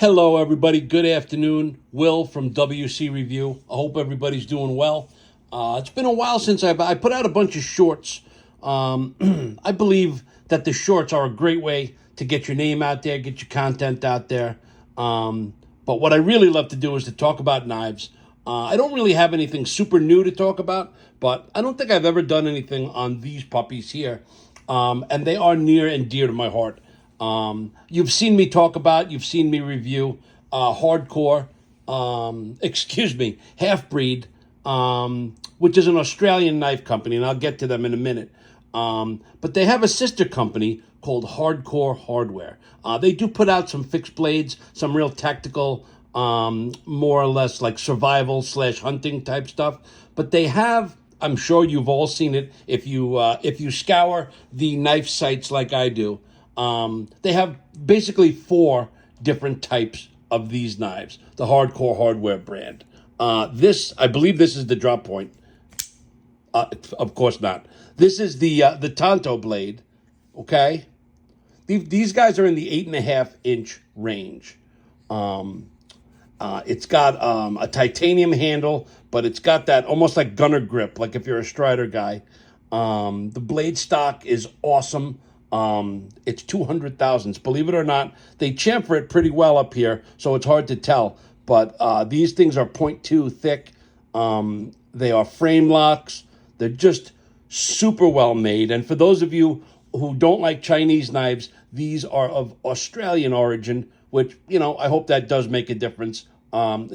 Hello, everybody. Good afternoon. Will from WC Review. I hope everybody's doing well. It's been a while since I put out a bunch of shorts. I believe that the shorts are a great way to get your name out there, get your content out there. But what I really love to do is to talk about knives. I don't really have anything super new to talk about, but I don't think I've ever done anything on these puppies here. And they are near and dear to my heart. You've seen me talk about, you've seen me review Hardcore, Half-Breed, which is an Australian knife company, and I'll get to them in a minute. But they have a sister company called Hardcore Hardware. They do put out some fixed blades, some real tactical, more or less like survival/hunting type stuff. But they have, I'm sure you've all seen it if you scour the knife sites like I do. They have basically 4 different types of these knives, the Hardcore Hardware brand. I believe this is the Droppoint. Of course not. This is the Tanto blade, okay? These guys are in the 8.5-inch range. It's got a titanium handle, but it's got that almost like gunner grip, like if you're a Strider guy. The blade stock is awesome. It's 200 thousandths. Believe it or not, they chamfer it pretty well up here, so it's hard to tell. But these things are 0.2 thick. They are frame locks. They're just super well made. And for those of you who don't like Chinese knives, these are of Australian origin, which, I hope that does make a difference. I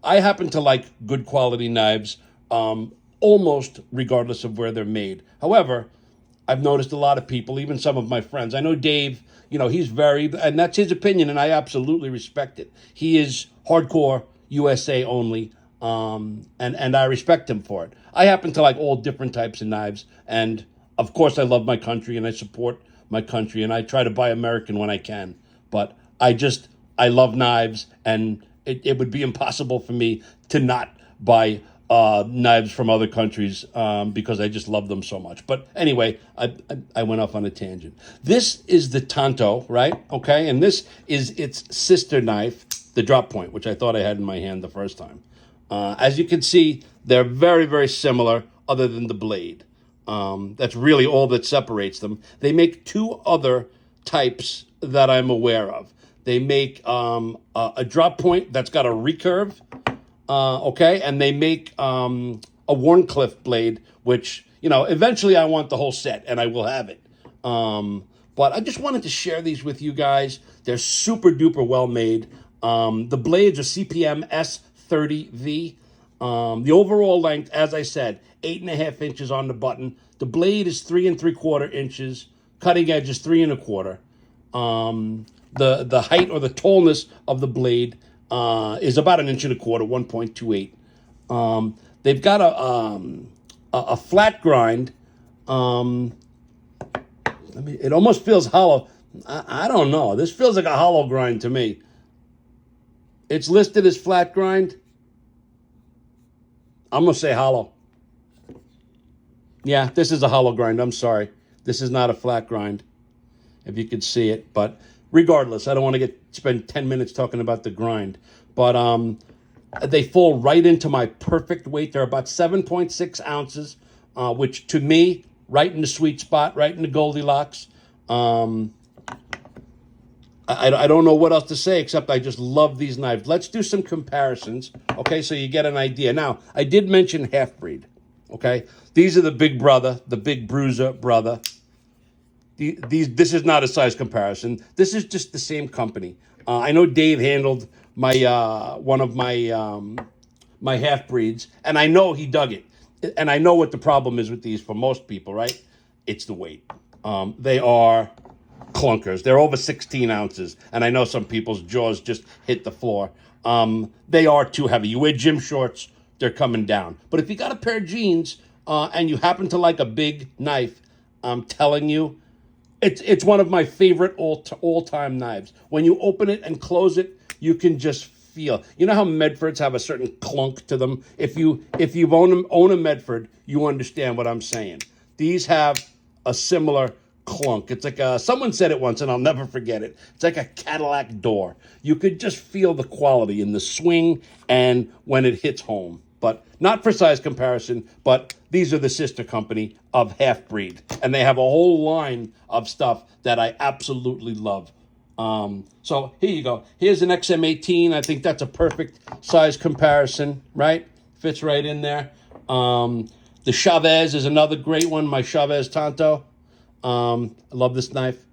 happen to like good quality knives, almost regardless of where they're made. However, I've noticed a lot of people, even some of my friends. I know Dave, he's and that's his opinion, and I absolutely respect it. He is hardcore USA only, and I respect him for it. I happen to like all different types of knives, and of course I love my country, and I support my country, and I try to buy American when I can. But I love knives, and it would be impossible for me to not buy knives from other countries because I just love them so much. But anyway, I went off on a tangent. This is the Tanto, right? Okay, and this is its sister knife, the Droppoint, which I thought I had in my hand the first time. As you can see, they're very, very similar other than the blade. That's really all that separates them. They make 2 other types that I'm aware of. They make a Droppoint that's got a recurve, okay, and they make a Warncliffe blade, which, eventually I want the whole set, and I will have it. But I just wanted to share these with you guys. They're super duper well made. The blades are CPM S30V. The overall length, as I said, 8.5 inches on the button. The blade is 3 3/4 inches. Cutting edge is 3 1/4. The height or the tallness of the blade is about 1 1/4 inches, 1.28. They've got a flat grind. It almost feels hollow. I don't know. This feels like a hollow grind to me. It's listed as flat grind. I'm going to say hollow. Yeah, this is a hollow grind. I'm sorry. This is not a flat grind, if you could see it. But regardless, I don't want to spend 10 minutes talking about the grind. But they fall right into my perfect weight. They're about 7.6 ounces, which to me, right in the sweet spot, right in the Goldilocks. I don't know what else to say, except I just love these knives. Let's do some comparisons, okay, so you get an idea. Now, I did mention Half-Breed, okay? These are the big brother, the big Bruiser brother. This is not a size comparison. This is just the same company. I know Dave handled my one of my Half-Breeds, and I know he dug it. And I know what the problem is with these for most people, right? It's the weight. They are clunkers. They're over 16 ounces, and I know some people's jaws just hit the floor. They are too heavy. You wear gym shorts, they're coming down. But if you got a pair of jeans and you happen to like a big knife, I'm telling you, it's one of my favorite all-time knives. When you open it and close it, you can just feel. You know how Medfords have a certain clunk to them? If you own a Medford, you understand what I'm saying. These have a similar clunk. It's like someone said it once, and I'll never forget it. It's like a Cadillac door. You could just feel the quality in the swing and when it hits home. But not for size comparison, but these are the sister company of Half Breed. And they have a whole line of stuff that I absolutely love. So here you go. Here's an XM18. I think that's a perfect size comparison, right? Fits right in there. The Chavez is another great one, my Chavez Tanto. I love this knife.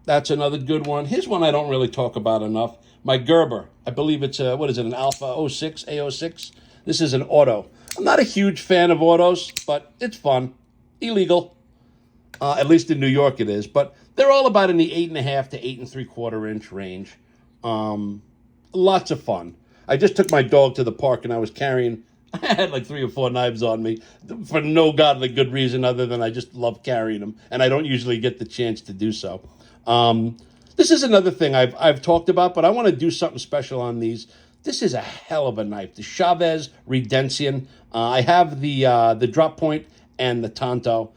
That's another good one. Here's one I don't really talk about enough. My Gerber. I believe it's a, what is it, an Alpha 06, A06? This is an auto. I'm not a huge fan of autos, but it's fun. Illegal. At least in New York it is. But they're all about in the 8.5 to 8.75 inch range. Lots of fun. I just took my dog to the park and I was carrying, I had like 3 or 4 knives on me for no godly good reason other than I just love carrying them. And I don't usually get the chance to do so. This is another thing I've talked about, but I want to do something special on these. This is a hell of a knife. The Chavez Redemption. I have the Droppoint and the Tanto.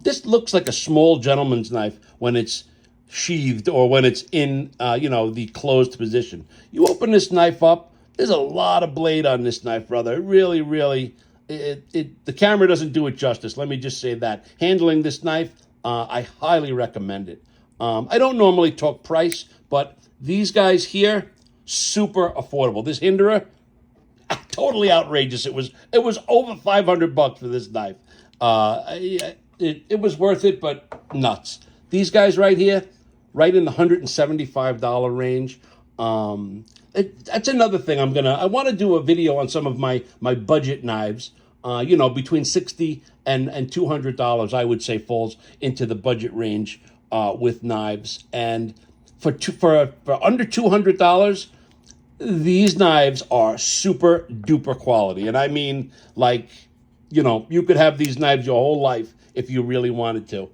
This looks like a small gentleman's knife when it's sheathed or when it's in, the closed position. You open this knife up, there's a lot of blade on this knife, brother. It really, really, the camera doesn't do it justice. Let me just say that. Handling this knife, I highly recommend it. I don't normally talk price, but these guys here, super affordable. This Hinderer, totally outrageous. It was over $500 for this knife. It was worth it, but nuts. These guys right here, right in the $175 range. That's another thing I want to do a video on some of my budget knives. Between $60 and $200, I would say falls into the budget range with knives. And for under $200, these knives are super duper quality. And I mean, like, you could have these knives your whole life if you really wanted to.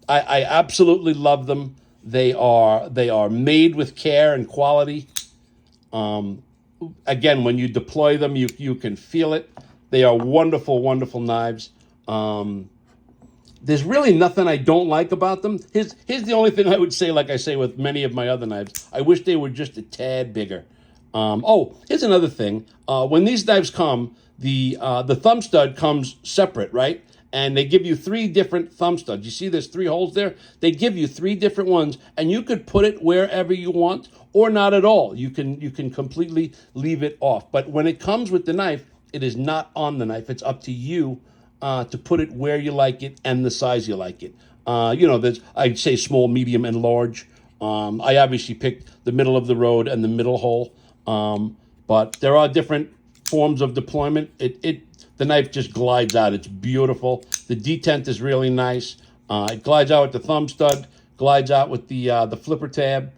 I absolutely love them. They are made with care and quality. Again, when you deploy them, you can feel it. They are wonderful, wonderful knives. There's really nothing I don't like about them. Here's the only thing I would say, like I say with many of my other knives. I wish they were just a tad bigger. Here's another thing. When these knives come, the thumb stud comes separate, right? And they give you 3 different thumb studs. You see there's 3 holes there? They give you 3 different ones, and you could put it wherever you want or not at all. You can completely leave it off. But when it comes with the knife, it is not on the knife. It's up to you to put it where you like it and the size you like it. There's, I'd say, small, medium, and large. I obviously picked the middle of the road and the middle hole. But there are different forms of deployment. The knife just glides out. It's beautiful. The detent is really nice. It glides out with the thumb stud, glides out with the flipper tab.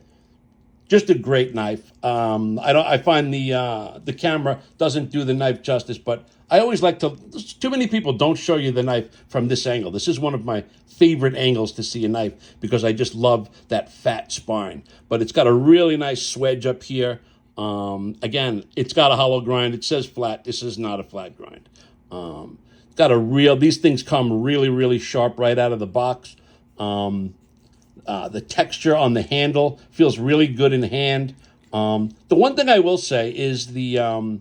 Just a great knife. I find the camera doesn't do the knife justice, but I always like to. Too many people don't show you the knife from this angle. This is one of my favorite angles to see a knife because I just love that fat spine. But it's got a really nice swedge up here. Again, it's got a hollow grind. It says flat. This is not a flat grind. These things come really, really sharp right out of the box. The texture on the handle feels really good in hand. The one thing I will say is the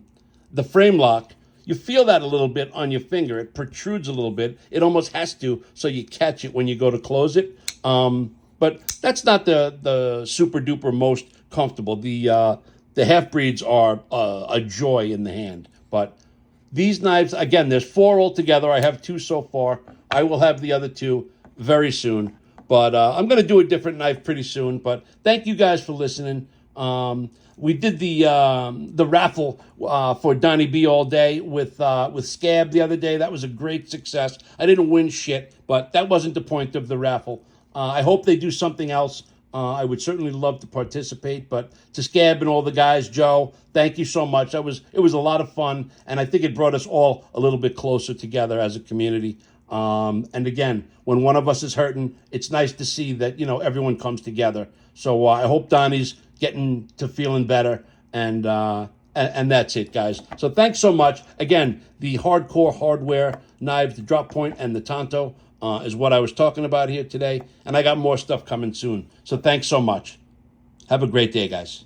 frame lock. You feel that a little bit on your finger. It protrudes a little bit. It almost has to, so you catch it when you go to close it. But that's not the super duper most comfortable. The half breeds are a joy in the hand. But these knives, again, there's 4 altogether. I have 2 so far. I will have the other 2 very soon. But I'm going to do a different knife pretty soon. But thank you guys for listening. We did the raffle for Donnie B all day with Scab the other day. That was a great success. I didn't win shit, but that wasn't the point of the raffle. I hope they do something else. I would certainly love to participate. But to Scab and all the guys, Joe, thank you so much. It was a lot of fun, and I think it brought us all a little bit closer together as a community. And again, when one of us is hurting, it's nice to see that, everyone comes together. So I hope Donnie's getting to feeling better, and that's it, guys. So thanks so much. Again, the hardcore hardware knives, the Droppoint and the Tanto. is what I was talking about here today. And I got more stuff coming soon. So thanks so much. Have a great day, guys.